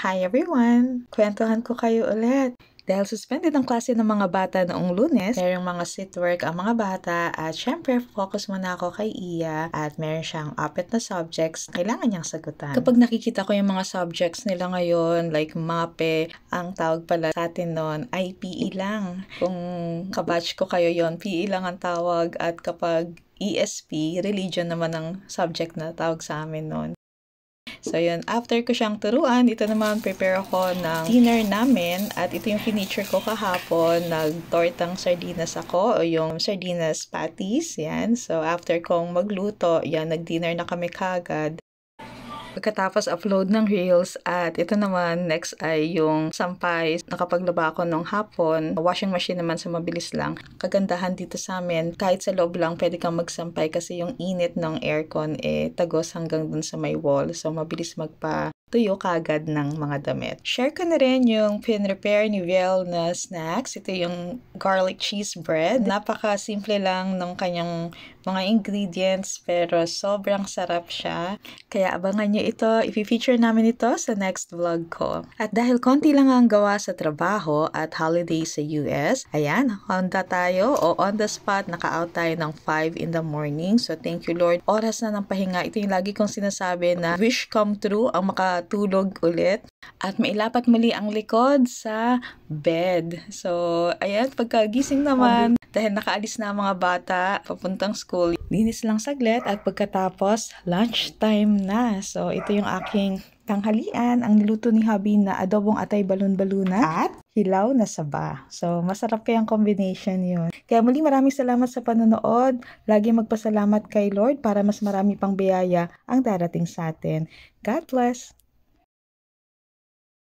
Hi everyone! Kwentuhan ko kayo ulit. Dahil suspended ang klase ng mga bata noong Lunes, merong mga sit work ang mga bata at syempre focus muna ako kay Iya at meron siyang 4 na subjects na kailangan niyang sagutan. Kapag nakikita ko yung mga subjects nila ngayon, like MAPE, ang tawag pala sa atin noon ay PE lang. Kung kabatch ko kayo yon, PE lang ang tawag at kapag ESP, religion naman ang subject na tawag sa amin noon. So yun, after ko siyang turuan, ito naman prepare ako ng dinner namin at ito yung finiture ko kahapon, nag-tortang sardinas ako o yung sardinas patties, yan. So after kong magluto, yan, nag-dinner na kami kagad. Pagkatapos upload ng reels at ito naman next ay yung sampay. Nakapaglaba ako nung hapon. Washing machine naman sa mabilis lang. Kagandahan dito sa amin, kahit sa loob lang pwede kang magsampay kasi yung init ng aircon tagos hanggang dun sa may wall. So mabilis tuyo kagad ng mga damit. Share ko na rin yung pin-repair ni Vel na snacks. Ito yung garlic cheese bread. Napaka-simple lang ng kanyang mga ingredients pero sobrang sarap siya. Kaya abangan nyo ito. I-feature namin ito sa next vlog ko. At dahil konti lang ang gawa sa trabaho at holiday sa US, ayan, Honda tayo o on the spot, naka-out tayo ng 5 in the morning. So thank you Lord. Oras na ng pahinga. Ito yung lagi kong sinasabi na wish come true ang makatulog ulit at mailapat muli ang likod sa bed. So ayan, pagkagising naman, dahil nakaalis na ang mga bata papuntang school, linis lang saglit at pagkatapos lunchtime na. So ito yung aking tanghalian, ang niluto ni hubby na adobong atay balon-baluna at hilaw na saba. So masarap kayang combination yun. Kaya muli maraming salamat sa panonood. Lagi magpasalamat kay Lord para mas marami pang biyaya ang darating sa atin. God bless!